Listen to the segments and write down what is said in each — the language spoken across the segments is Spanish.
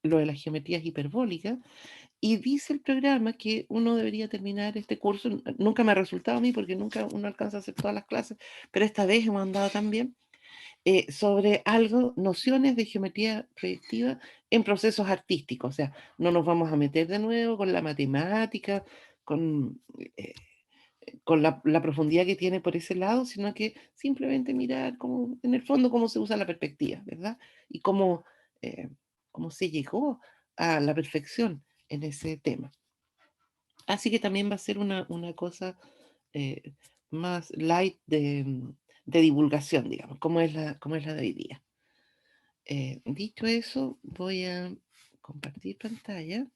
lo de las geometrías hiperbólicas, y dice el programa que uno debería terminar este curso. Nunca me ha resultado a mí porque nunca uno alcanza a hacer todas las clases, pero esta vez hemos andado también sobre algo, nociones de geometría proyectiva en procesos artísticos. O sea, no nos vamos a meter de nuevo con la matemática, con, eh, con la profundidad que tiene por ese lado, sino que simplemente mirar cómo, en el fondo, cómo se usa la perspectiva, ¿verdad? Y eh, cómo se llegó a la perfección en ese tema. Así que también va a ser una cosa eh, más light de divulgación, digamos, como es la de hoy día. Dicho eso, voy a compartir pantalla.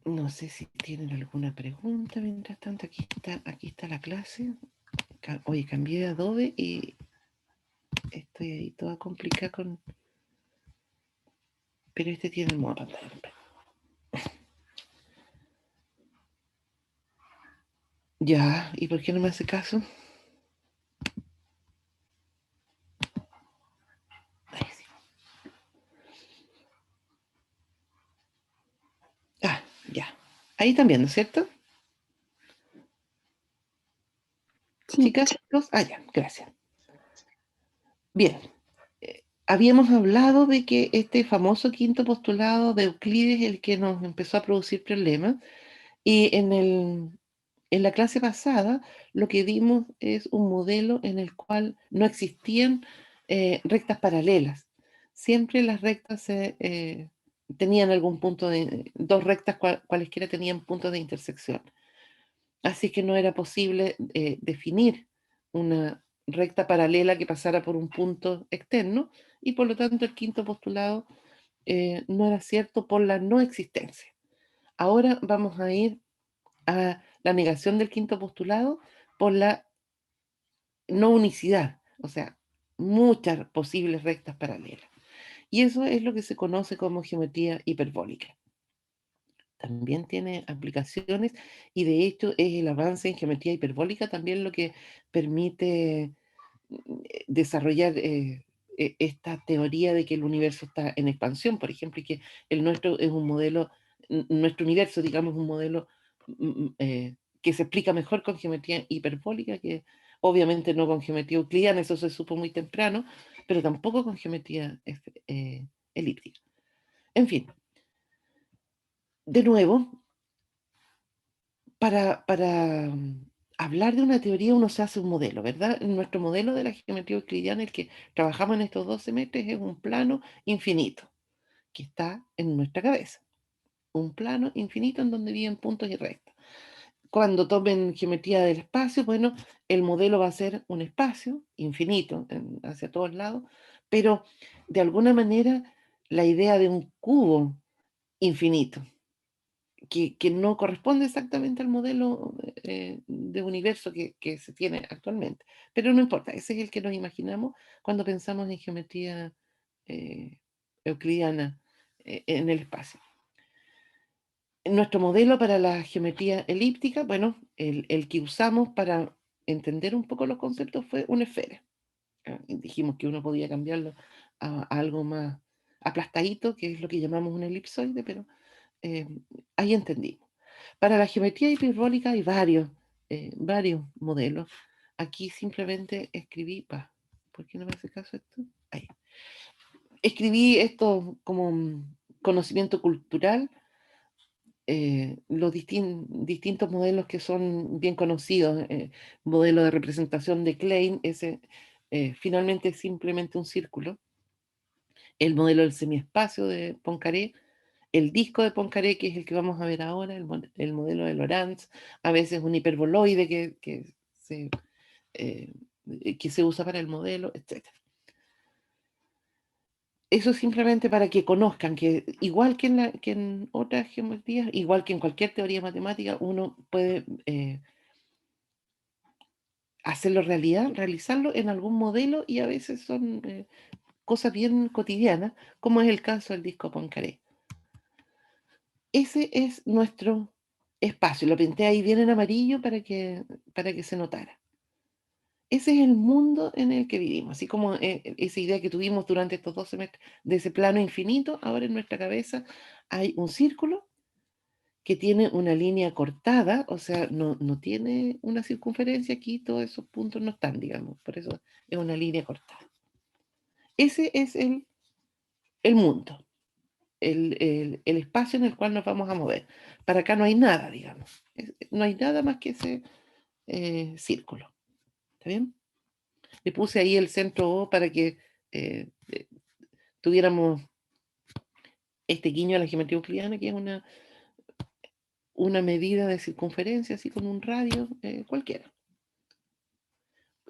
No sé si tienen alguna pregunta. Mientras tanto, aquí está la clase. Oye, cambié de Adobe y estoy ahí toda complicada con... Pero este tiene el modo pantalla. Ya, ¿y por qué no me hace caso? Ahí sí. Ah, ya. Ahí también, ¿no es cierto? Sí. Chicas, chicos. Ah, ya, gracias. Bien. Habíamos hablado de que este famoso quinto postulado de Euclides es el que nos empezó a producir problemas. Y en la clase pasada lo que vimos es un modelo en el cual no existían rectas paralelas. Siempre las rectas tenían algún punto de... Dos rectas cualesquiera tenían puntos de intersección. Así que no era posible definir una recta paralela que pasara por un punto externo y por lo tanto el quinto postulado no era cierto por la no existencia. Ahora vamos a ir a la negación del quinto postulado por la no unicidad, o sea, muchas posibles rectas paralelas. Y eso es lo que se conoce como geometría hiperbólica. También tiene aplicaciones y de hecho es el avance en geometría hiperbólica también lo que permite desarrollar esta teoría de que el universo está en expansión, por ejemplo, y que el nuestro es un modelo, nuestro universo, digamos, un modelo que se explica mejor con geometría hiperbólica, que obviamente no con geometría euclidiana, eso se supo muy temprano, pero tampoco con geometría elíptica. En fin, de nuevo, para hablar de una teoría uno se hace un modelo, ¿verdad? Nuestro modelo de la geometría euclidiana, el que trabajamos en estos 12 semestres, es un plano infinito que está en nuestra cabeza. Un plano infinito en donde viven puntos y rectas. Cuando tomen geometría del espacio, bueno, el modelo va a ser un espacio infinito hacia todos lados, pero de alguna manera la idea de un cubo infinito que no corresponde exactamente al modelo de universo que se tiene actualmente. Pero no importa, ese es el que nos imaginamos cuando pensamos en geometría euclidiana en el espacio. Nuestro modelo para la geometría elíptica, bueno, el que usamos para entender un poco los conceptos fue una esfera. Y dijimos que uno podía cambiarlo a algo más aplastadito, que es lo que llamamos un elipsoide, pero eh, ahí entendimos. Para la geometría hiperbólica hay varios modelos. Aquí simplemente escribí, ¿por qué no me hace caso esto? Ahí. Escribí esto como conocimiento cultural, los distintos modelos que son bien conocidos. Modelo de representación de Klein, ese finalmente es simplemente un círculo. El modelo del semiespacio de Poincaré, el disco de Poincaré, que es el que vamos a ver ahora, el modelo de Lorentz, a veces un hiperboloide eh, que se usa para el modelo, etc. Eso simplemente para que conozcan que igual que en otras geometrías, igual que en cualquier teoría matemática, uno puede hacerlo realidad, realizarlo en algún modelo y a veces son cosas bien cotidianas, como es el caso del disco Poincaré. Ese es nuestro espacio. Lo pinté ahí bien en amarillo para que se notara. Ese es el mundo en el que vivimos, así como esa idea que tuvimos durante estos 2 semestres de ese plano infinito, ahora en nuestra cabeza hay un círculo que tiene una línea cortada, o sea, no tiene una circunferencia aquí, todos esos puntos no están, digamos, por eso es una línea cortada. Ese es el mundo, el espacio en el cual nos vamos a mover. Para acá no hay nada, digamos, no hay nada más que ese círculo. ¿Está bien? Le puse ahí el centro O para que tuviéramos este guiño a la geometría euclidiana, que es una medida de circunferencia, así con un radio cualquiera.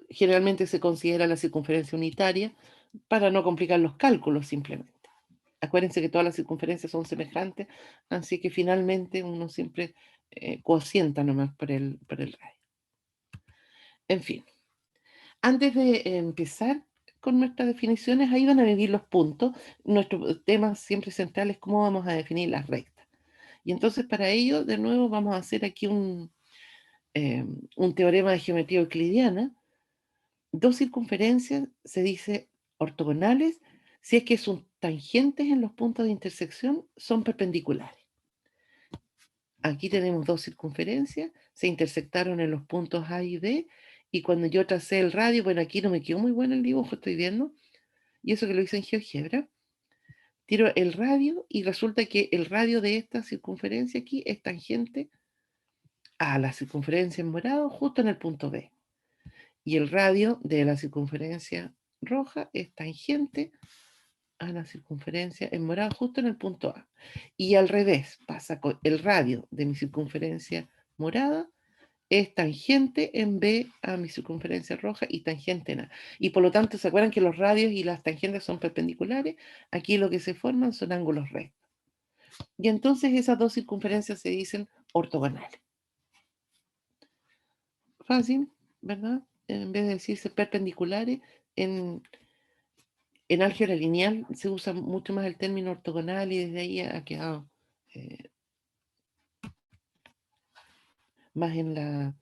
Generalmente se considera la circunferencia unitaria para no complicar los cálculos simplemente. Acuérdense que todas las circunferencias son semejantes, así que finalmente uno siempre cocienta nomás por el radio. En fin, antes de empezar con nuestras definiciones, ahí van a venir los puntos. Nuestro tema siempre central es cómo vamos a definir las rectas. Y entonces para ello, de nuevo, vamos a hacer aquí un teorema de geometría euclidiana. Dos circunferencias se dice ortogonales si es que sus tangentes en los puntos de intersección son perpendiculares. Aquí tenemos dos circunferencias, se intersectaron en los puntos A y B, y cuando yo tracé el radio, bueno, aquí no me quedó muy bueno el dibujo, estoy viendo, y eso que lo hice en GeoGebra, tiro el radio y resulta que el radio de esta circunferencia aquí es tangente a la circunferencia en morado justo en el punto B. Y el radio de la circunferencia roja es tangente a la circunferencia en morado justo en el punto A. Y al revés, pasa con el radio de mi circunferencia morada es tangente en B a mi circunferencia roja y tangente en A. Y por lo tanto, ¿se acuerdan que los radios y las tangentes son perpendiculares? Aquí lo que se forman son ángulos rectos. Y entonces esas dos circunferencias se dicen ortogonales. Fácil, ¿verdad? En vez de decirse perpendiculares, en álgebra lineal se usa mucho más el término ortogonal y desde ahí ha quedado más en la...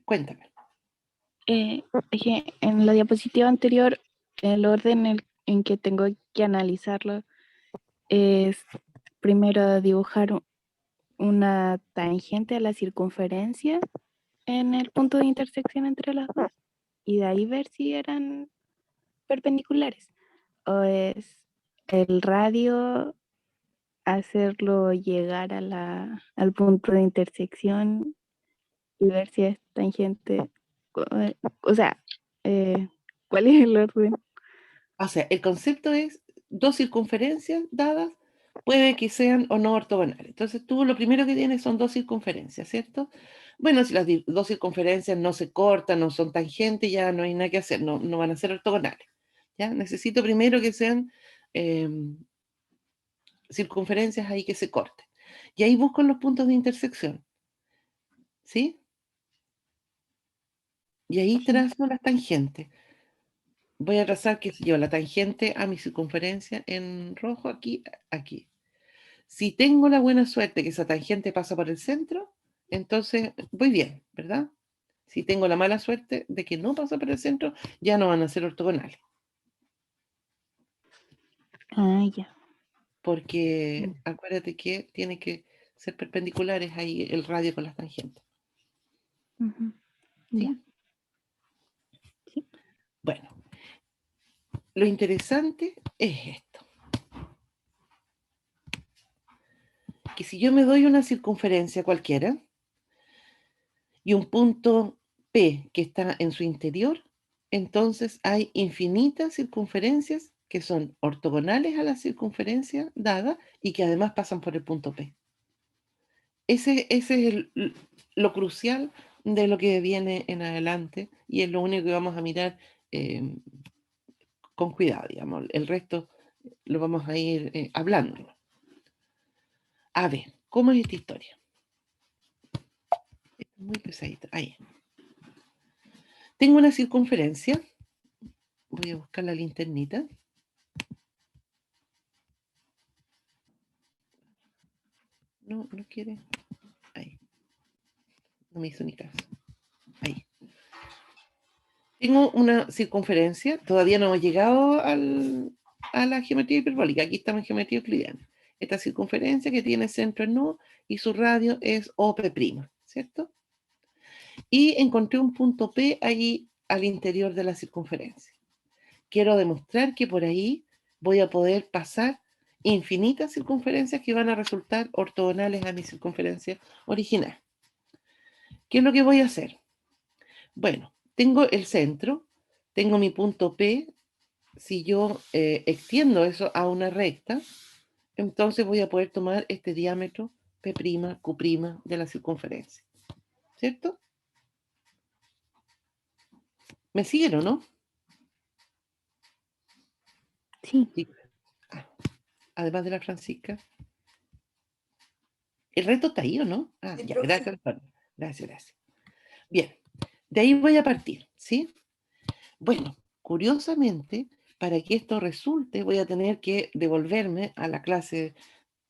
Cuéntame. Es que en la diapositiva anterior, el orden en que tengo que analizarlo es primero dibujar una tangente a la circunferencia en el punto de intersección entre las dos y de ahí ver si eran perpendiculares. O es el radio hacerlo llegar al punto de intersección y ver si es tangente. O sea, ¿cuál es el orden? O sea, el concepto es dos circunferencias dadas, puede que sean o no ortogonales. Entonces tú lo primero que tienes son dos circunferencias, ¿cierto? Bueno, si las dos circunferencias no se cortan, no son tangentes, ya no hay nada que hacer, no van a ser ortogonales. ¿Ya? Necesito primero que sean circunferencias ahí que se corten. Y ahí busco los puntos de intersección. ¿Sí? Y ahí trazo las tangentes. Voy a trazar, qué sé yo, la tangente a mi circunferencia en rojo aquí, aquí. Si tengo la buena suerte que esa tangente pasa por el centro, entonces voy bien, ¿verdad? Si tengo la mala suerte de que no pasa por el centro, ya no van a ser ortogonales. Ah, ya. Porque acuérdate que tiene que ser perpendiculares ahí el radio con las tangentes. Ya. ¿Sí? ¿Sí? Bueno, lo interesante es esto. Que si yo me doy una circunferencia cualquiera y un punto P que está en su interior, entonces hay infinitas circunferencias que son ortogonales a la circunferencia dada y que además pasan por el punto P. Ese es lo crucial de lo que viene en adelante y es lo único que vamos a mirar con cuidado, digamos. El resto lo vamos a ir hablando. A ver, ¿cómo es esta historia? Es muy pesadita. Ahí. Tengo una circunferencia. Voy a buscar la linternita. No quiere. Ahí. No me hizo ni caso. Ahí. tengo una circunferencia, todavía no hemos llegado a la geometría hiperbólica, aquí estamos en geometría euclidiana. Esta circunferencia que tiene centro en O y su radio es OP', ¿cierto? Y encontré un punto P ahí al interior de la circunferencia. Quiero demostrar que por ahí voy a poder pasar infinitas circunferencias que van a resultar ortogonales a mi circunferencia original. ¿Qué es lo que voy a hacer? Bueno, tengo el centro, tengo mi punto P. Si yo extiendo eso a una recta, entonces voy a poder tomar este diámetro P', Q' de la circunferencia. ¿Cierto? ¿Me siguen o no? Sí. Sí. Ah, además de la Francisca. El reto está ahí, ¿o no? Ah, ya, gracias, Antonio. Gracias, gracias. Bien, de ahí voy a partir, ¿sí? Bueno, curiosamente, para que esto resulte, voy a tener que devolverme a la clase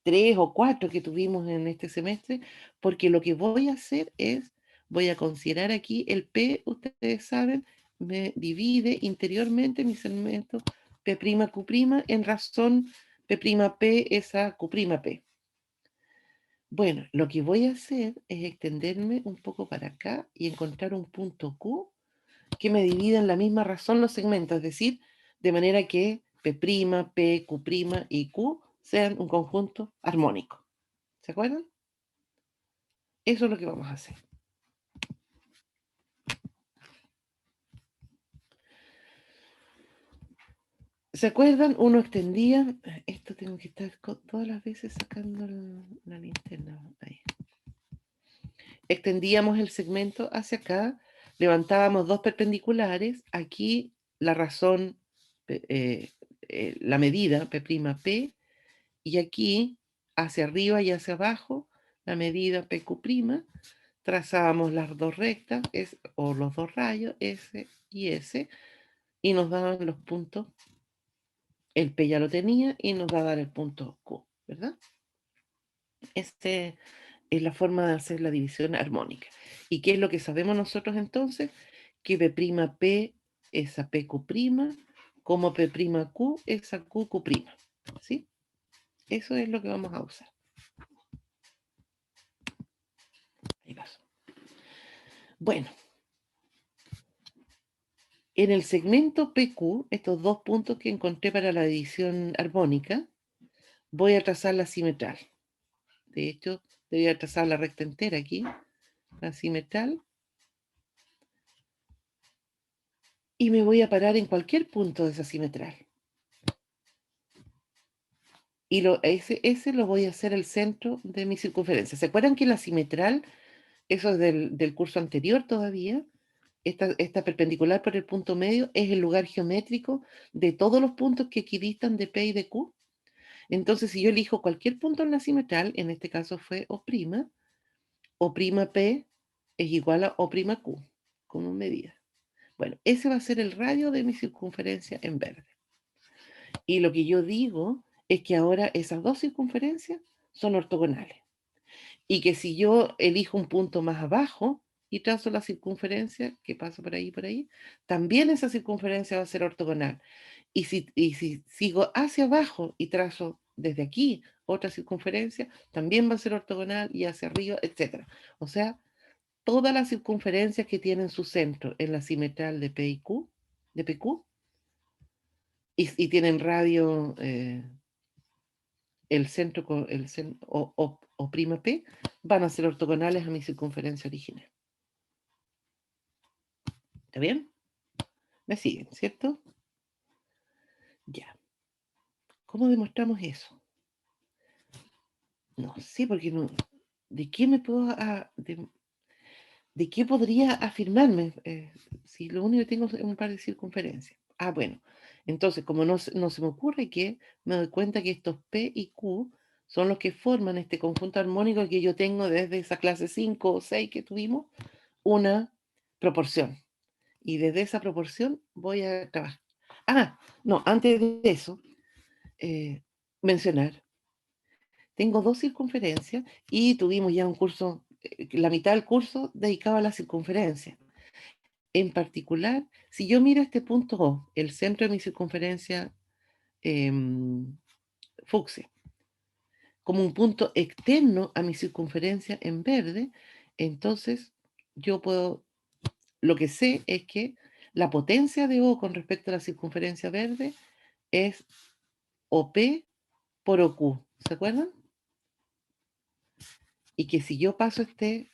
3 o 4 que tuvimos en este semestre, porque lo que voy a hacer es, voy a considerar aquí el P, ustedes saben, me divide interiormente mi segmento P', Q' en razón P', esa Q', Bueno, lo que voy a hacer es extenderme un poco para acá y encontrar un punto Q que me divida en la misma razón los segmentos, es decir, de manera que P', P, Q' y Q sean un conjunto armónico. ¿Se acuerdan? Eso es lo que vamos a hacer. ¿Se acuerdan? Uno extendía, esto tengo que estar todas las veces sacando la linterna. Ahí. Extendíamos el segmento hacia acá, levantábamos dos perpendiculares, aquí la razón, la medida P', y aquí hacia arriba y hacia abajo la medida PQ', trazábamos las dos rectas o los dos rayos S y S y nos daban los puntos. El P ya lo tenía y nos va a dar el punto Q, ¿verdad? Este es la forma de hacer la división armónica. ¿Y qué es lo que sabemos nosotros entonces? Que P' es a PQ', como P'Q es a QQ'. ¿Sí? Eso es lo que vamos a usar. Ahí vas. Bueno, en el segmento PQ, estos dos puntos que encontré para la división armónica, voy a trazar la simetral. De hecho, voy a trazar la recta entera aquí, la simetral, y me voy a parar en cualquier punto de esa simetral. Y ese lo voy a hacer el centro de mi circunferencia. ¿Se acuerdan que la simetral, eso es del curso anterior todavía? Esta perpendicular por el punto medio es el lugar geométrico de todos los puntos que equidistan de P y de Q. Entonces, si yo elijo cualquier punto en la simetral, en este caso fue O'P es igual a O'Q como medida. Bueno, ese va a ser el radio de mi circunferencia en verde. Y lo que yo digo es que ahora esas dos circunferencias son ortogonales. Y que si yo elijo un punto más abajo y trazo la circunferencia que pasa por ahí, también esa circunferencia va a ser ortogonal. Y si sigo hacia abajo y trazo desde aquí otra circunferencia, también va a ser ortogonal y hacia arriba, etc. O sea, todas las circunferencias que tienen su centro en la simetral de P y Q, de PQ, y tienen radio, el centro o prima P, van a ser ortogonales a mi circunferencia original. ¿Está bien? ¿Me siguen, cierto? Ya. ¿Cómo demostramos eso? No sé, porque no. ¿De qué me puedo de qué podría afirmarme si lo único que tengo es un par de circunferencias? Ah, bueno. Entonces, como no se me ocurre que, me doy cuenta que estos P y Q son los que forman este conjunto armónico que yo tengo desde esa clase 5 o 6 que tuvimos, una proporción. Y desde esa proporción voy a trabajar. Ah, no, antes de eso, mencionar, tengo dos circunferencias y tuvimos ya un curso, la mitad del curso dedicado a la circunferencia. En particular, si yo miro este punto O, el centro de mi circunferencia fucsia, como un punto externo a mi circunferencia en verde, entonces yo puedo, lo que sé es que la potencia de O con respecto a la circunferencia verde es OP por OQ, ¿se acuerdan? Y que si yo paso este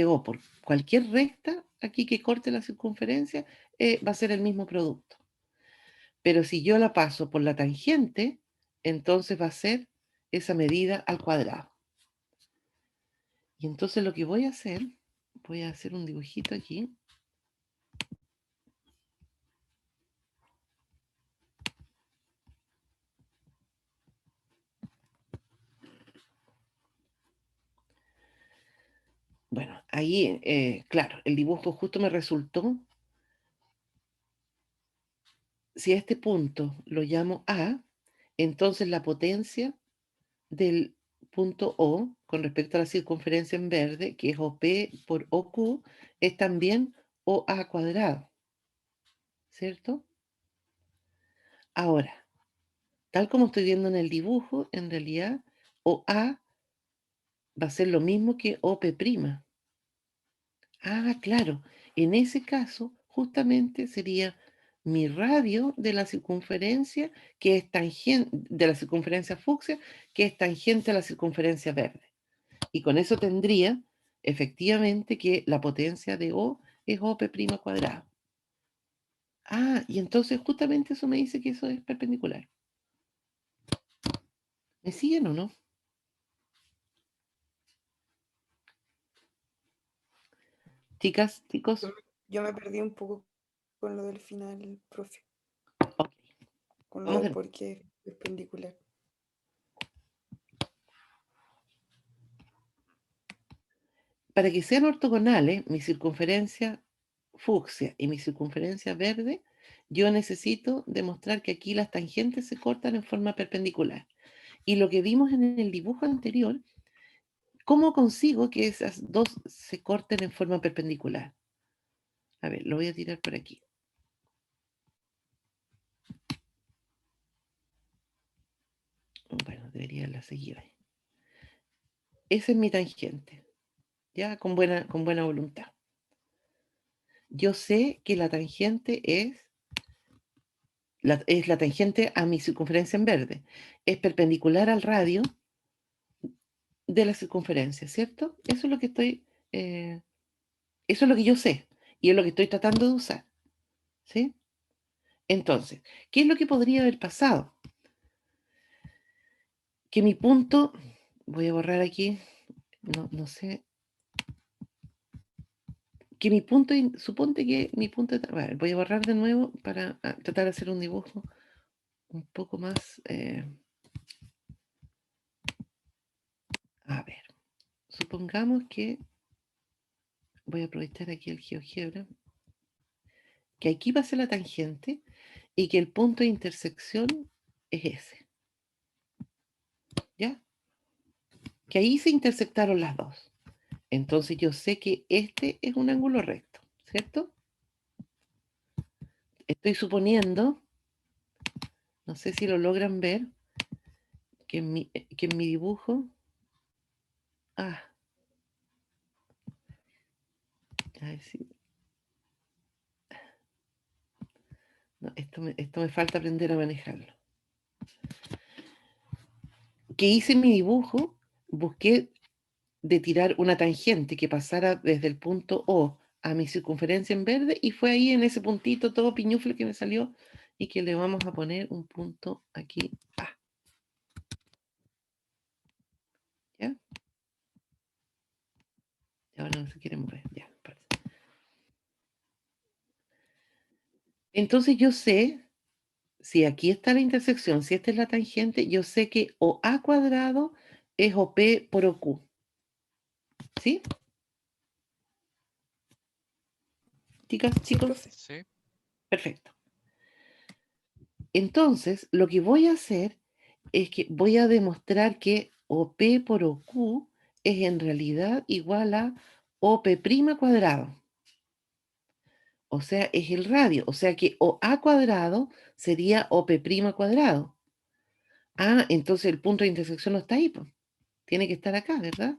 O por cualquier recta aquí que corte la circunferencia, va a ser el mismo producto. Pero si yo la paso por la tangente, entonces va a ser esa medida al cuadrado. Y entonces lo que voy a hacer un dibujito aquí. Bueno, ahí, claro, el dibujo justo me resultó. Si a este punto lo llamo A, entonces la potencia del punto O con respecto a la circunferencia en verde, que es OP por OQ, es también OA cuadrado, ¿cierto? Ahora, tal como estoy viendo en el dibujo, en realidad OA va a ser lo mismo que OP'. Ah, claro, en ese caso justamente sería mi radio de la circunferencia que es tangente, de la circunferencia fucsia, que es tangente a la circunferencia verde. Y con eso tendría efectivamente que la potencia de O es OP' cuadrado. Ah, y entonces justamente eso me dice que eso es perpendicular. ¿Me siguen o no? Chicas, chicos, Yo me perdí un poco con lo del final, profe, ok, con lo vamos de de nuevo. por qué es perpendicular. Para que sean ortogonales, mi circunferencia fucsia y mi circunferencia verde, yo necesito demostrar que aquí las tangentes se cortan en forma perpendicular. Y lo que vimos en el dibujo anterior, ¿cómo consigo que esas dos se corten en forma perpendicular? A ver, lo voy a tirar por aquí. Bueno, debería la seguir ahí. Esa es mi tangente, ya con buena voluntad. Yo sé que la tangente es la tangente a mi circunferencia en verde. Es perpendicular al radio de la circunferencia, ¿cierto? Eso es lo que eso es lo que yo sé y es lo que estoy tratando de usar, ¿sí? Entonces, ¿qué es lo que podría haber pasado? Que mi punto, voy a borrar aquí, no sé, que mi punto, suponte que mi punto, voy a borrar de nuevo para tratar de hacer un dibujo un poco más, a ver, supongamos que, voy a aprovechar aquí el GeoGebra, que aquí pase la tangente y que el punto de intersección es ese, ¿ya? Que ahí se intersectaron las dos. Entonces yo sé que este es un ángulo recto, ¿cierto? Estoy suponiendo, no sé si lo logran ver, que en mi dibujo, ah, a ver si, no, esto me falta aprender a manejarlo. Que hice mi dibujo, busqué de tirar una tangente que pasara desde el punto O a mi circunferencia en verde y fue ahí en ese puntito todo piñufle que me salió y que le vamos a poner un punto aquí A. ¿Ya? Y ahora no se quiere mover. Ya, parece. Entonces yo sé, si aquí está la intersección, si esta es la tangente, yo sé que OA cuadrado es OP por OQ. ¿Sí? Chicas, Sí, chicos, profe. Sí, perfecto. Entonces, lo que voy a hacer es que voy a demostrar que OP por OQ es en realidad igual a OP' cuadrado. O sea, es el radio. O sea que OA cuadrado sería OP' cuadrado. Ah, entonces el punto de intersección no está ahí, pues. Tiene que estar acá, ¿verdad?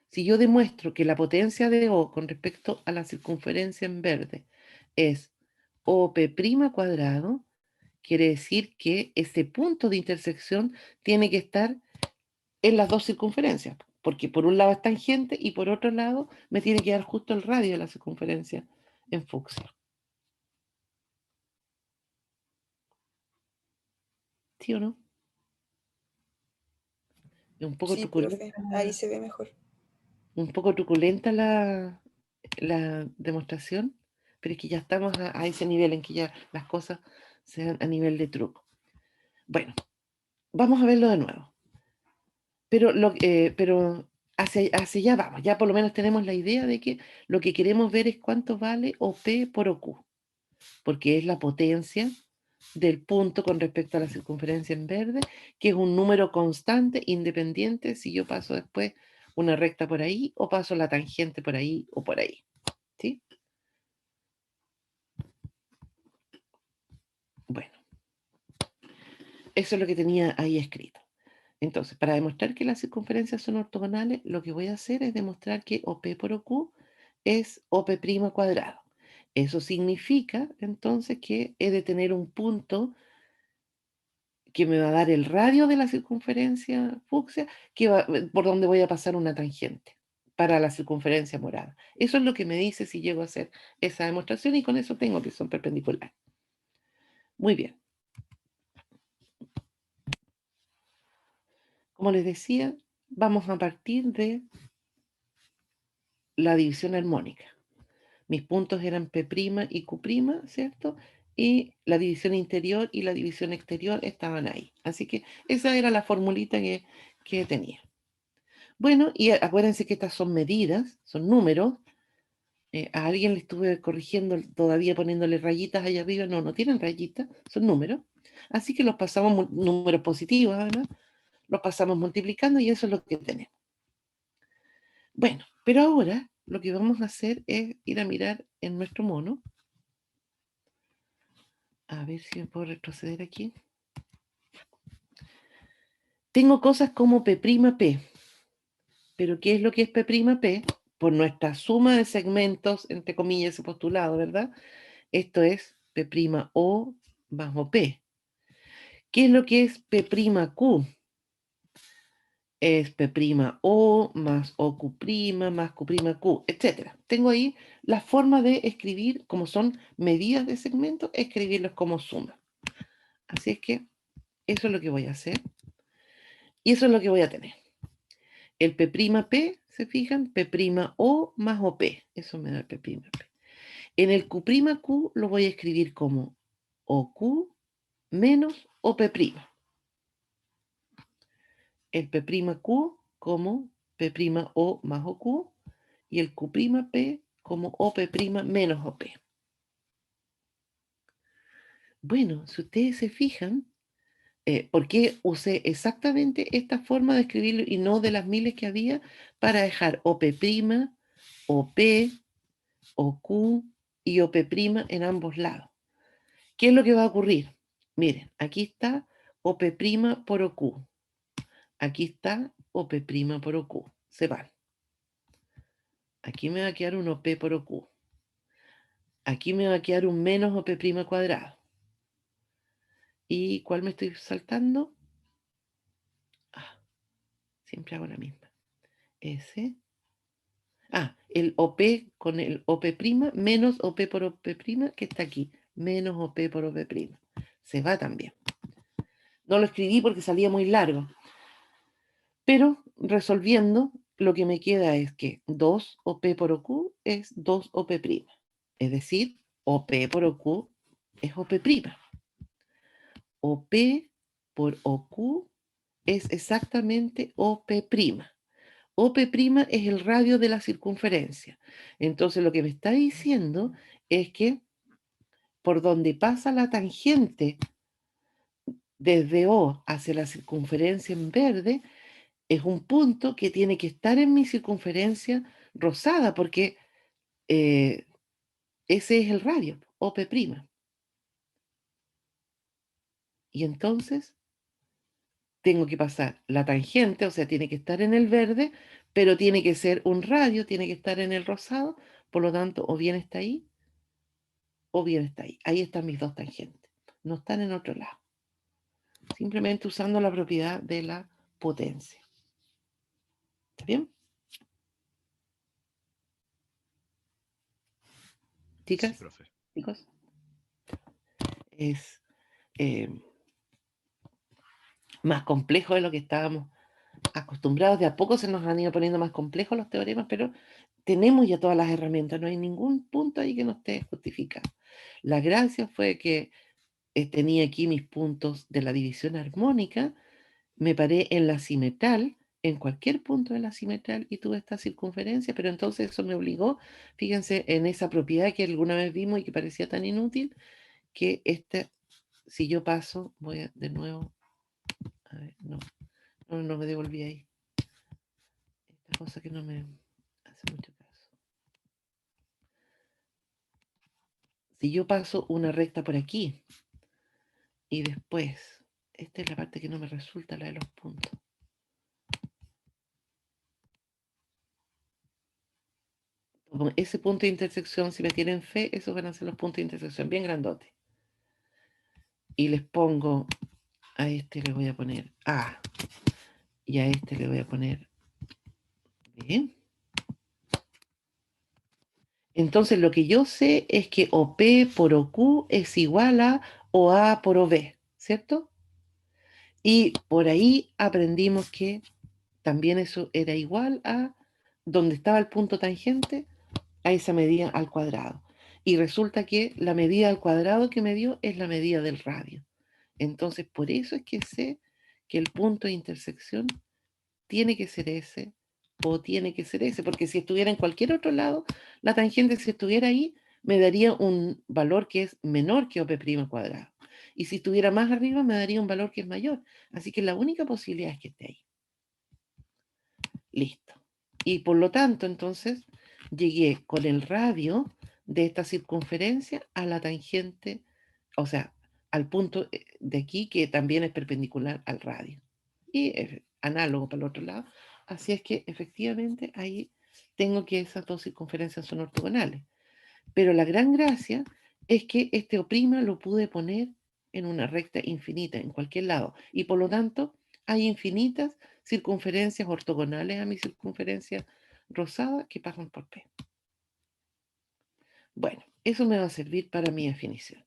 Si yo demuestro que la potencia de O con respecto a la circunferencia en verde es OP' cuadrado, quiere decir que ese punto de intersección tiene que estar en las dos circunferencias, porque por un lado es tangente y por otro lado me tiene que dar justo el radio de la circunferencia en fucsia. ¿Sí o no? Es un poco Sí, truculenta, profe, ahí se ve mejor. un poco truculenta la demostración, pero es que ya estamos a ese nivel en que ya las cosas se dan a nivel de truco. Bueno, vamos a verlo de nuevo. Pero hacia allá vamos, ya por lo menos tenemos la idea de que lo que queremos ver es cuánto vale OP por OQ, porque es la potencia del punto con respecto a la circunferencia en verde, que es un número constante, independiente si yo paso después una recta por ahí o paso la tangente por ahí o por ahí. ¿Sí? Bueno, eso es lo que tenía ahí escrito. Entonces, para demostrar que las circunferencias son ortogonales, lo que voy a hacer es demostrar que OP por OQ es OP' cuadrado. Eso significa entonces que he de tener un punto que me va a dar el radio de la circunferencia fucsia, por donde voy a pasar una tangente para la circunferencia morada. Eso es lo que me dice si llego a hacer esa demostración y con eso tengo que son perpendiculares. Muy bien. Como les decía, vamos a partir de la división armónica. Mis puntos eran P' y Q', ¿cierto? Y la división interior y la división exterior estaban ahí. Así que esa era la formulita que tenía. Bueno, y acuérdense que estas son medidas, son números. A alguien le estuve corrigiendo, todavía poniéndole rayitas allá arriba. No, no tienen rayitas, son números. Así que los pasamos, números positivos además, los pasamos multiplicando y eso es lo que tenemos. Bueno, pero ahora lo que vamos a hacer es ir a mirar en nuestro mono. A ver si me puedo retroceder aquí. Tengo cosas como P', pero ¿qué es lo que es P'? Por nuestra suma de segmentos, entre comillas, ese postulado, ¿verdad? Esto es P'O más OP. ¿Qué es lo que es P'Q? Es P'O más OQ' más Q', etc. Tengo ahí la forma de escribir, como son medidas de segmentos, escribirlos como suma. Así es que eso es lo que voy a hacer. Y eso es lo que voy a tener. El P', ¿se fijan? P'O más OP. Eso me da el P'. En el Q' lo voy a escribir como OQ menos OP'. El P'Q como P'O más OQ y el Q'P como OP' menos OP. Bueno, si ustedes se fijan, ¿por qué usé exactamente esta forma de escribirlo y no de las miles que había para dejar OP', OP, OQ y OP' en ambos lados? ¿Qué es lo que va a ocurrir? Miren, aquí está OP' por OQ. Aquí está OP' por OQ. Se van. Aquí me va a quedar un OP por OQ. Aquí me va a quedar un menos OP' cuadrado. ¿Y cuál me estoy saltando? Ah, siempre hago la misma. Ese. Ah, el OP con el OP' menos OP por OP' que está aquí. Menos OP por OP'. Se va también. No lo escribí porque salía muy largo. Pero resolviendo, lo que me queda es que 2 OP por OQ es 2 OP'. Es decir, OP por OQ es OP'. OP por OQ es exactamente OP'. OP' es el radio de la circunferencia. Entonces lo que me está diciendo es que por donde pasa la tangente desde O hacia la circunferencia en verde, es un punto que tiene que estar en mi circunferencia rosada, porque ese es el radio, OP'. Y entonces tengo que pasar la tangente, o sea, tiene que estar en el verde, pero tiene que ser un radio, tiene que estar en el rosado, por lo tanto, o bien está ahí, o bien está ahí. Ahí están mis dos tangentes, no están en otro lado. Simplemente usando la propiedad de la potencia. ¿Está bien? Sí, Chicas, profe. chicos, es eh, más complejo de lo que estábamos acostumbrados. De a poco se nos han ido poniendo más complejos los teoremas, pero tenemos ya todas las herramientas, no hay ningún punto ahí que no esté justificado. La gracia fue que tenía aquí mis puntos de la división armónica, me paré en la simetral, en cualquier punto de la simetral, y tuve esta circunferencia, pero entonces eso me obligó, fíjense, en esa propiedad que alguna vez vimos y que parecía tan inútil, que si yo paso, voy a, de nuevo, a ver, no me devolví ahí. Esta cosa que no me hace mucho caso. Si yo paso una recta por aquí, y después, esta es la parte que no me resulta, la de los puntos. Como ese punto de intersección, si me tienen fe, esos van a ser los puntos de intersección, bien grandotes. Y les pongo, a este le voy a poner A, y a este le voy a poner B. Entonces lo que yo sé es que OP por OQ es igual a OA por OB, ¿cierto? Y por ahí aprendimos que también eso era igual a donde estaba el punto tangente, a esa medida al cuadrado. Y resulta que la medida al cuadrado que me dio es la medida del radio. Entonces, por eso es que sé que el punto de intersección tiene que ser ese o tiene que ser ese, porque si estuviera en cualquier otro lado, la tangente, si estuviera ahí, me daría un valor que es menor que OP' cuadrado. Y si estuviera más arriba, me daría un valor que es mayor. Así que la única posibilidad es que esté ahí. Listo. Y por lo tanto, entonces, llegué con el radio de esta circunferencia a la tangente, o sea, al punto de aquí que también es perpendicular al radio. Y es análogo para el otro lado. Así es que efectivamente ahí tengo que esas dos circunferencias son ortogonales. Pero la gran gracia es que este O' lo pude poner en una recta infinita, en cualquier lado. Y por lo tanto, hay infinitas circunferencias ortogonales a mi circunferencia rosada que pasan por P. Bueno, eso me va a servir para mi definición.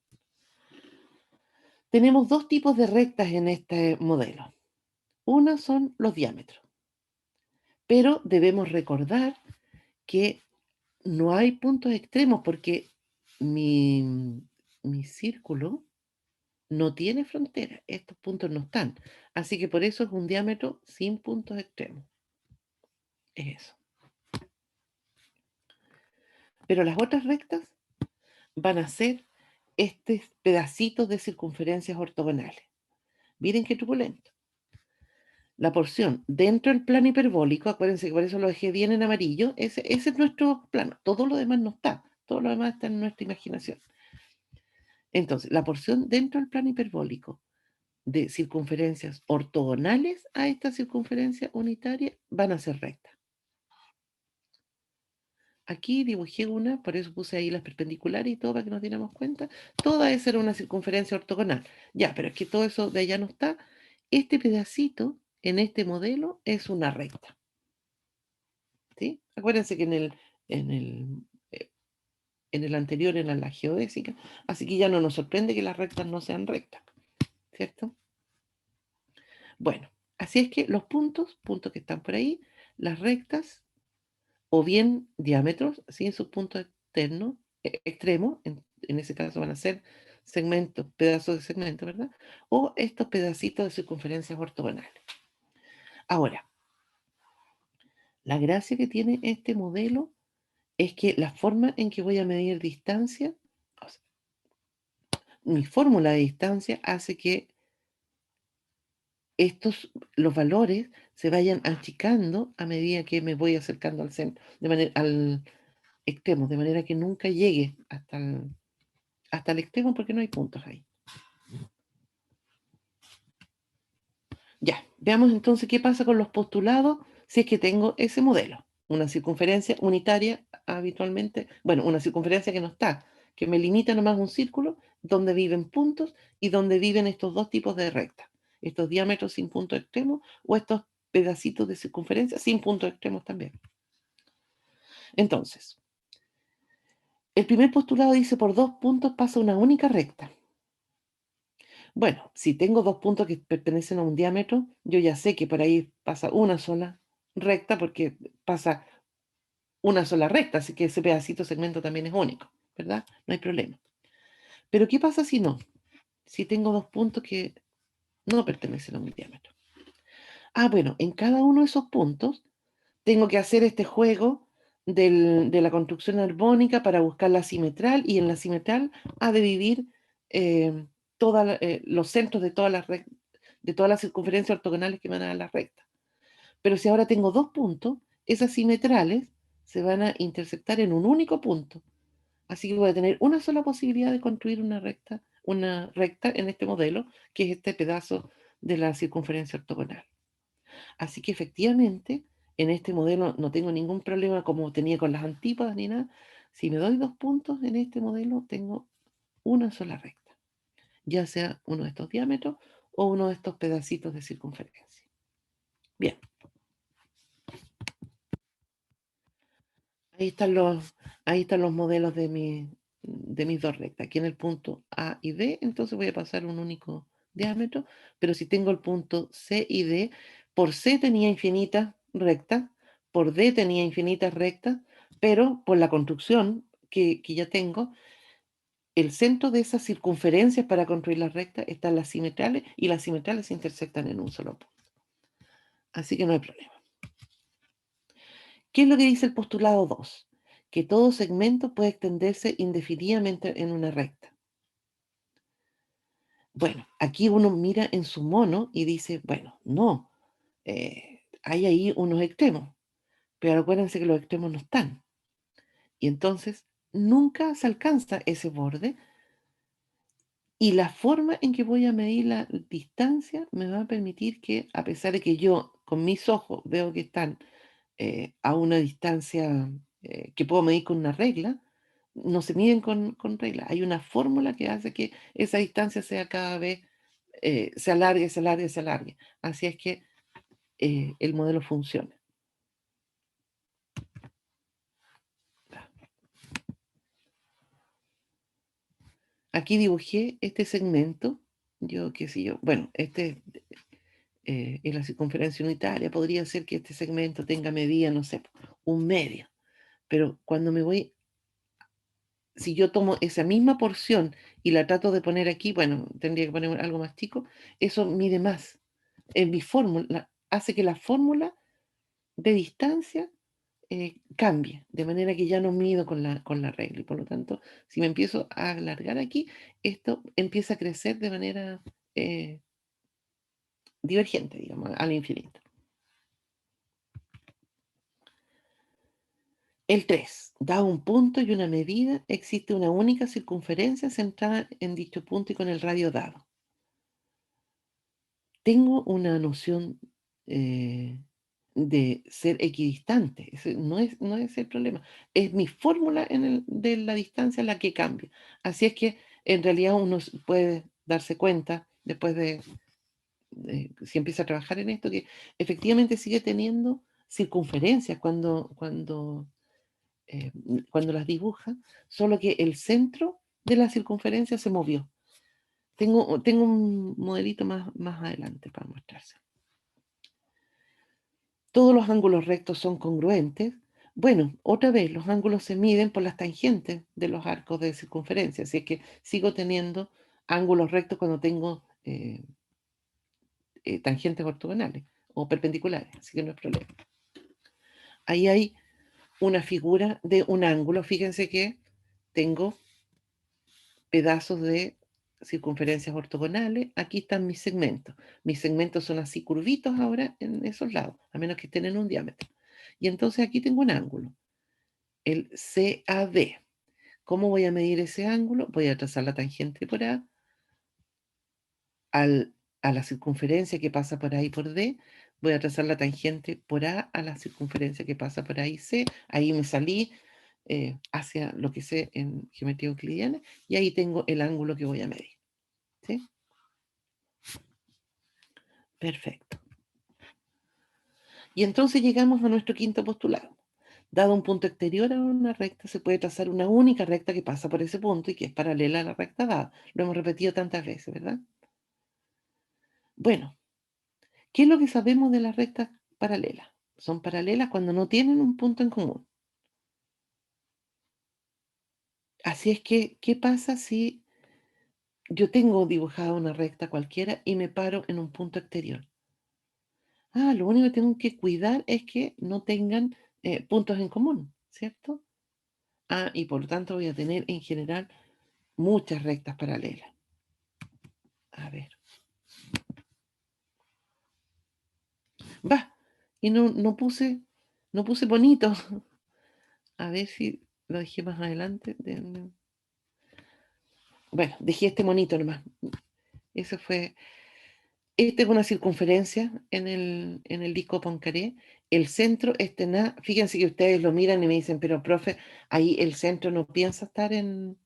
Tenemos dos tipos de rectas en este modelo. Una son los diámetros. Pero debemos recordar que no hay puntos extremos porque mi círculo no tiene frontera. Estos puntos no están. Así que por eso es un diámetro sin puntos extremos. Es eso. Pero las otras rectas van a ser estos pedacitos de circunferencias ortogonales. Miren qué truculento. La porción dentro del plano hiperbólico, acuérdense que por eso lo dejé bien en amarillo, ese es nuestro plano. Todo lo demás no está. Todo lo demás está en nuestra imaginación. Entonces, la porción dentro del plano hiperbólico de circunferencias ortogonales a esta circunferencia unitaria van a ser rectas. Aquí dibujé una, por eso puse ahí las perpendiculares y todo para que nos diéramos cuenta. Toda esa era una circunferencia ortogonal. Ya, pero es que todo eso de allá no está. Este pedacito en este modelo es una recta. ¿Sí? Acuérdense que en el, eh, en el anterior era la geodésica, así que ya no nos sorprende que las rectas no sean rectas, ¿cierto? Bueno, así es que los puntos que están por ahí, las rectas, o bien diámetros sin sus puntos extremos, en ese caso van a ser segmentos, pedazos de segmento, ¿verdad? O estos pedacitos de circunferencias ortogonales. Ahora, la gracia que tiene este modelo es que la forma en que voy a medir distancia, o sea, mi fórmula de distancia hace que los valores se vayan achicando a medida que me voy acercando al centro, al extremo, de manera que nunca llegue hasta el extremo porque no hay puntos ahí. Ya, veamos entonces qué pasa con los postulados si es que tengo ese modelo. Una circunferencia unitaria habitualmente, bueno, una circunferencia que no está, que me limita nomás un círculo donde viven puntos y donde viven estos dos tipos de rectas, estos diámetros sin puntos extremos o estos pedacitos de circunferencia sin puntos extremos también. Entonces, el primer postulado dice por 2 puntos pasa una única recta. Bueno, si tengo 2 puntos que pertenecen a un diámetro, yo ya sé que por ahí pasa una sola recta porque pasa una sola recta, así que ese pedacito segmento también es único, ¿verdad? No hay problema. Pero ¿qué pasa si no? Si tengo 2 puntos que no pertenecen a un diámetro. Bueno, en cada uno de esos puntos tengo que hacer este juego de la construcción armónica para buscar la simetral y en la simetral ha de dividir los centros de todas las circunferencias ortogonales que van a dar las rectas. Pero si ahora tengo 2 puntos, esas simetrales se van a intersectar en un único punto. Así que voy a tener una sola posibilidad de construir una recta en este modelo, que es este pedazo de la circunferencia ortogonal. Así que efectivamente, en este modelo no tengo ningún problema como tenía con las antípodas ni nada. Si me doy 2 puntos en este modelo, tengo una sola recta, ya sea uno de estos diámetros o uno de estos pedacitos de circunferencia. Bien, ahí están los modelos de mis dos rectas. Aquí en el punto A y D, entonces voy a pasar un único diámetro, pero si tengo el punto C y D, por C tenía infinitas rectas, por D tenía infinitas rectas, pero por la construcción que ya tengo, el centro de esas circunferencias para construir las rectas están las simetrales y las simetrales se intersectan en un solo punto. Así que no hay problema. ¿Qué es lo que dice el postulado 2? Que todo segmento puede extenderse indefinidamente en una recta. Bueno, aquí uno mira en su mono y dice, bueno, no, hay ahí unos extremos, pero acuérdense que los extremos no están. Y entonces nunca se alcanza ese borde y la forma en que voy a medir la distancia me va a permitir que, a pesar de que yo con mis ojos veo que están a una distancia que puedo medir con una regla, no se miden con regla. Hay una fórmula que hace que esa distancia sea cada vez, se alargue, se alargue, se alargue. Así es que el modelo funciona. Aquí dibujé este segmento, yo qué sé yo, bueno, este es la circunferencia unitaria, podría ser que este segmento tenga medida, no sé, 1 medio, pero cuando me voy, si yo tomo esa misma porción y la trato de poner aquí, bueno, tendría que poner algo más chico, eso mide más. En mi fórmula, hace que la fórmula de distancia cambie, de manera que ya no mido con la regla. Y por lo tanto, si me empiezo a alargar aquí, esto empieza a crecer de manera divergente, digamos, al infinito. El 3. Dado un punto y una medida, existe una única circunferencia centrada en dicho punto y con el radio dado. Tengo una noción de ser equidistante. Ese no es el problema. Es mi fórmula de la distancia la que cambia. Así es que en realidad uno puede darse cuenta, después si empieza a trabajar en esto, que efectivamente sigue teniendo circunferencias cuando las dibuja, solo que el centro de la circunferencia se movió. Tengo un modelito más adelante para mostrarse. Todos los ángulos rectos son congruentes. Bueno, otra vez, los ángulos se miden por las tangentes de los arcos de circunferencia, así es que sigo teniendo ángulos rectos cuando tengo tangentes ortogonales o perpendiculares, así que no es problema. Ahí hay una figura de un ángulo. Fíjense que tengo pedazos de circunferencias ortogonales, aquí están mis segmentos. Mis segmentos son así curvitos ahora en esos lados, a menos que estén en un diámetro. Y entonces aquí tengo un ángulo, el CAD. ¿Cómo voy a medir ese ángulo? Voy a trazar la tangente por A a la circunferencia que pasa por A y por D. Voy a trazar la tangente por A la circunferencia que pasa por A y C. Ahí me salí hacia lo que sé en geometría euclidiana y ahí tengo el ángulo que voy a medir. ¿Sí? Perfecto. Y entonces llegamos a nuestro quinto postulado. Dado un punto exterior a una recta, se puede trazar una única recta que pasa por ese punto y que es paralela a la recta dada. Lo hemos repetido tantas veces, ¿verdad? Bueno, ¿qué es lo que sabemos de las rectas paralelas? Son paralelas cuando no tienen un punto en común. Así es que, ¿qué pasa si yo tengo dibujada una recta cualquiera y me paro en un punto exterior? Lo único que tengo que cuidar es que no tengan puntos en común, ¿cierto? Y por lo tanto voy a tener en general muchas rectas paralelas. A ver. Va. Y no puse bonito. A ver si lo dejé más adelante. Bueno, dejé este monito nomás. Eso fue. Esta es una circunferencia en el disco Poincaré. El centro está en A. Fíjense que ustedes lo miran y me dicen, pero profe, ahí el centro no piensa estar en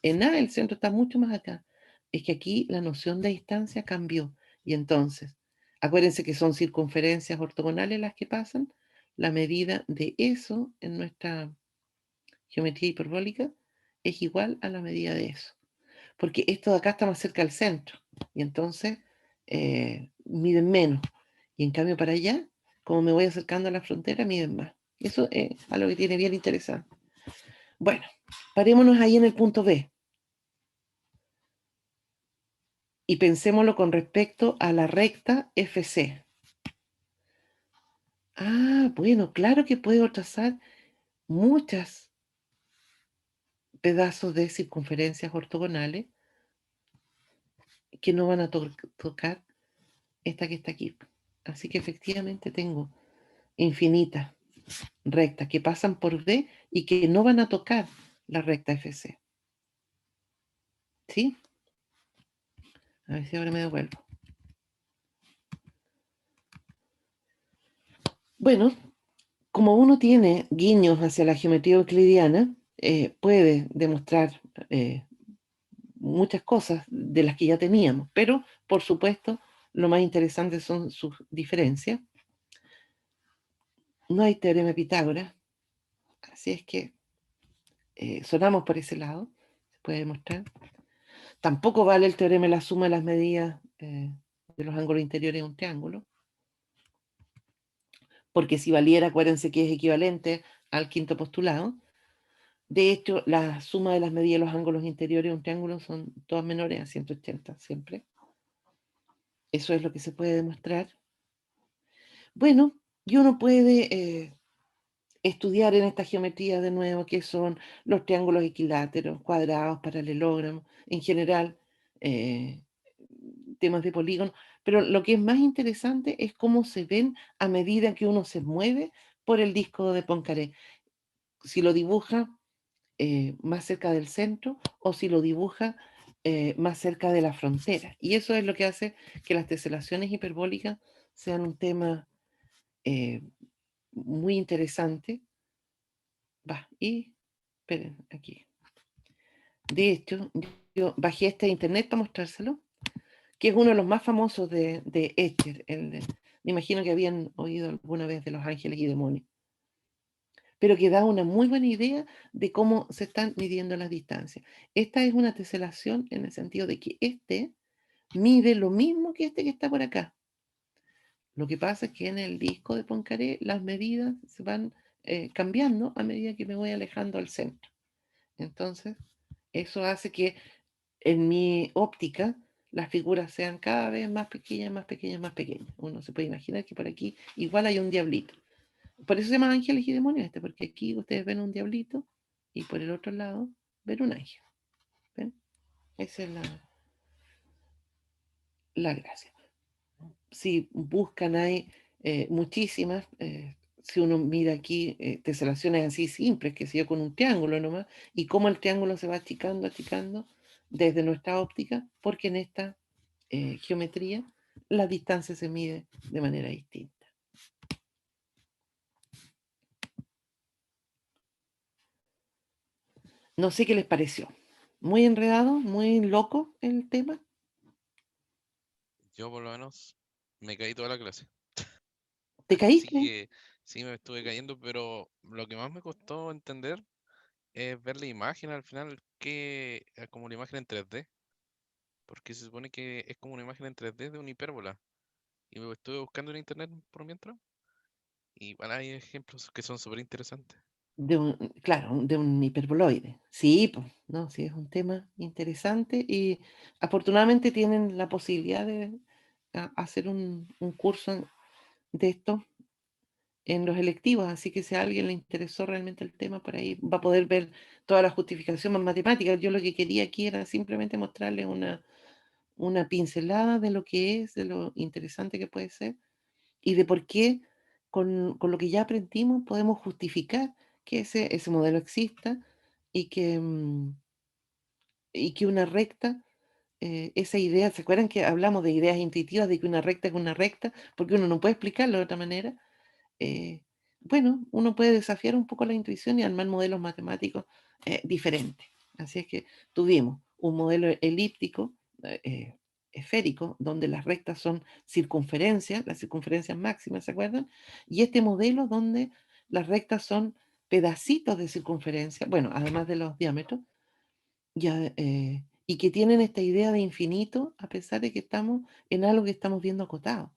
A, el centro está mucho más acá. Es que aquí la noción de distancia cambió. Y entonces, acuérdense que son circunferencias ortogonales las que pasan. La medida de eso en nuestra geometría hiperbólica es igual a la medida de eso. Porque esto de acá está más cerca del centro. Y entonces miden menos. Y en cambio para allá, como me voy acercando a la frontera, miden más. Eso es algo que tiene bien interesante. Bueno, parémonos ahí en el punto B. Y pensémoslo con respecto a la recta FC. Bueno, claro que puedo trazar muchos pedazos de circunferencias ortogonales que no van a tocar esta que está aquí. Así que efectivamente tengo infinitas rectas que pasan por D y que no van a tocar la recta FC. ¿Sí? A ver si ahora me devuelvo. Bueno, como uno tiene guiños hacia la geometría euclidiana, puede demostrar muchas cosas de las que ya teníamos, pero por supuesto lo más interesante son sus diferencias. No hay teorema de Pitágoras, así es que sonamos por ese lado, se puede demostrar. Tampoco vale el teorema de la suma de las medidas de los ángulos interiores de un triángulo, porque si valiera, acuérdense que es equivalente al quinto postulado. De hecho, la suma de las medidas de los ángulos interiores de un triángulo son todas menores a 180 siempre. Eso es lo que se puede demostrar. Bueno, y uno puede estudiar en esta geometría de nuevo qué son los triángulos equiláteros, cuadrados, paralelogramos, en general, temas de polígono, pero lo que es más interesante es cómo se ven a medida que uno se mueve por el disco de Poincaré. Si lo dibuja más cerca del centro o si lo dibuja más cerca de la frontera. Y eso es lo que hace que las teselaciones hiperbólicas sean un tema muy interesante. Y esperen, aquí. De hecho, yo bajé este de internet para mostrárselo, que es uno de los más famosos de Escher. Me imagino que habían oído alguna vez de los ángeles y demonios, pero que da una muy buena idea de cómo se están midiendo las distancias. Esta es una teselación en el sentido de que este mide lo mismo que este que está por acá. Lo que pasa es que en el disco de Poincaré las medidas se van cambiando a medida que me voy alejando al centro. Entonces, eso hace que en mi óptica las figuras sean cada vez más pequeñas, más pequeñas, más pequeñas. Uno se puede imaginar que por aquí igual hay un diablito. Por eso se llama ángeles y demonios porque aquí ustedes ven un diablito y por el otro lado ven un ángel. ¿Ven? Esa es la gracia. Si buscan, hay muchísimas. Si uno mira aquí, teselaciones así simples, que se yo con un triángulo nomás, y cómo el triángulo se va achicando, achicando desde nuestra óptica, porque en esta geometría la distancia se mide de manera distinta. No sé qué les pareció. Muy enredado, muy loco el tema. Yo por lo menos me caí toda la clase. ¿Te Así caíste? que sí me estuve cayendo, pero lo que más me costó entender es ver la imagen al final, que es como una imagen en 3D, porque se supone que es como una imagen en 3D de una hipérbola. Y me estuve buscando en internet por mientras, y bueno, hay ejemplos que son súper interesantes. Claro, de un hiperboloide. Sí, pues, no, sí, es un tema interesante y afortunadamente tienen la posibilidad de hacer un curso de esto en los electivos, así que si a alguien le interesó realmente el tema, por ahí va a poder ver toda la justificación más matemática. Yo lo que quería aquí era simplemente mostrarles una pincelada de lo que es, de lo interesante que puede ser y de por qué con lo que ya aprendimos podemos justificar que ese modelo exista y que una recta, esa idea, ¿se acuerdan que hablamos de ideas intuitivas, de que una recta es una recta? Porque uno no puede explicarlo de otra manera. eh, bueno, uno puede desafiar un poco la intuición y armar modelos matemáticos diferentes. Así es que tuvimos un modelo elíptico, esférico, donde las rectas son circunferencias, las circunferencias máximas, ¿se acuerdan? Y este modelo donde las rectas son pedacitos de circunferencia, bueno, además de los diámetros, y que tienen esta idea de infinito a pesar de que estamos en algo que estamos viendo acotado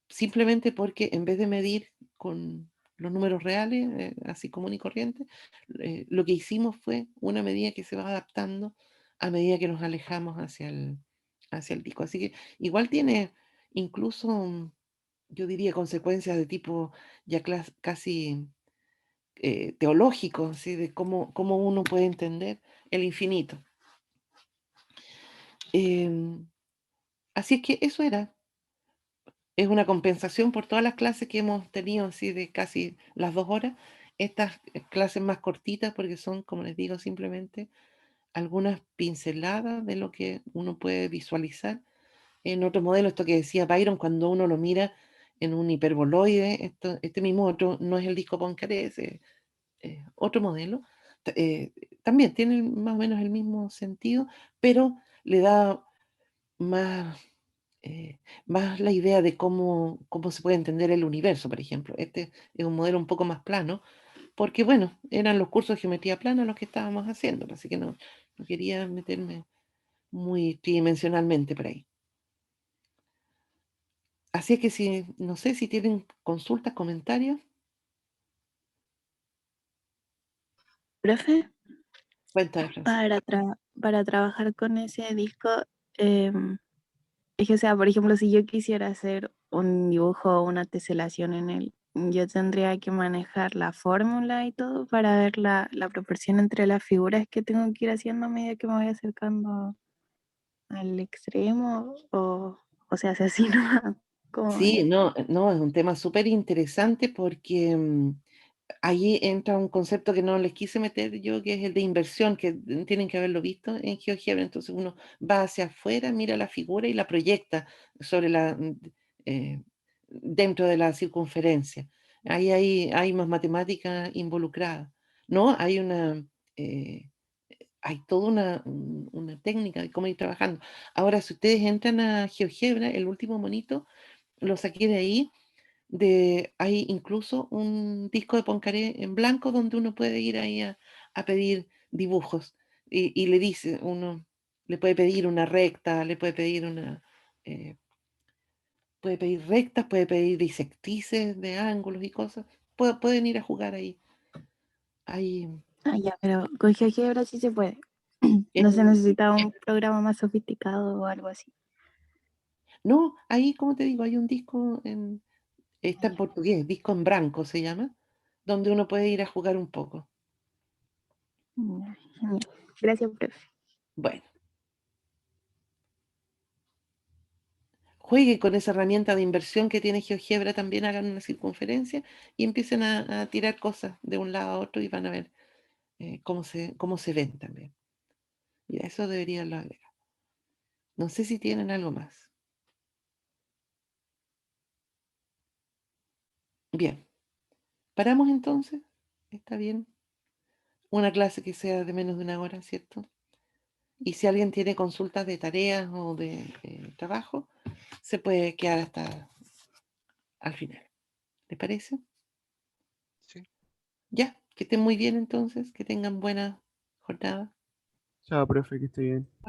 simplemente porque en vez de medir con los números reales, así común y corriente, lo que hicimos fue una medida que se va adaptando a medida que nos alejamos hacia el disco. Así que igual tiene incluso, yo diría, consecuencias de tipo ya casi teológico, ¿sí? De cómo uno puede entender el infinito. Em, Así es que eso era. Es una compensación por todas las clases que hemos tenido, así de casi las 2 horas. Estas clases más cortitas, porque son, como les digo, simplemente algunas pinceladas de lo que uno puede visualizar en otro modelo. Esto que decía Byron, cuando uno lo mira en un hiperboloide, este mismo otro no es el disco Poincaré, es otro modelo. t- eh, También tiene más o menos el mismo sentido, pero le da más más la idea de cómo se puede entender el universo, por ejemplo. Este es un modelo un poco más plano, porque bueno, eran los cursos de geometría plana los que estábamos haciendo, así que no quería meterme muy tridimensionalmente por ahí. Así que si, no sé si tienen consultas, comentarios, Profe, cuenta de Francisco. para trabajar con ese disco, em, es que, o sea, por ejemplo, si yo quisiera hacer un dibujo o una teselación en él, yo tendría que manejar la fórmula y todo para ver la proporción entre las figuras que tengo que ir haciendo a medida que me voy acercando al extremo, o sea, si así no, como Sí, no, es un tema súper interesante porque ahí entra un concepto que no les quise meter yo, que es el de inversión, que tienen que haberlo visto en GeoGebra. Entonces uno va hacia afuera, mira la figura y la proyecta sobre eh, dentro de la circunferencia. Ahí hay más matemática involucrada, ¿no? Eh, hay toda una técnica de cómo ir trabajando. Ahora, si ustedes entran a GeoGebra, el último monito, lo saqué de ahí hay incluso un disco de Poincaré en blanco donde uno puede ir ahí a pedir dibujos y le dice, uno le puede pedir una recta, le eh, puede pedir rectas, puede pedir disectrices de ángulos y cosas. Pueden ir a jugar ahí. Ahí ah, ya, pero con GeoGebra sí se puede. No se en- necesita un programa más sofisticado o algo así. no, ahí como te digo, hay un disco Ah, está en ya. portugués, disco en branco se llama, donde uno puede ir a jugar un poco. Ya, genial. Gracias, profe. Bueno. jueguen con esa herramienta de inversión que tiene GeoGebra, también hagan una circunferencia y empiecen a tirar cosas de un lado a otro y van a ver cómo se ven también. Y a eso deberían lo agregar. No sé si tienen algo más. Bien. ¿Paramos entonces? ¿Está bien? Una clase que sea de menos de una hora, ¿cierto? Y si alguien tiene consultas de tareas o de trabajo, se puede quedar hasta al final. ¿Les parece? Sí. Ya, que estén muy bien entonces, que tengan buena jornada. Chao, profe, que esté bien.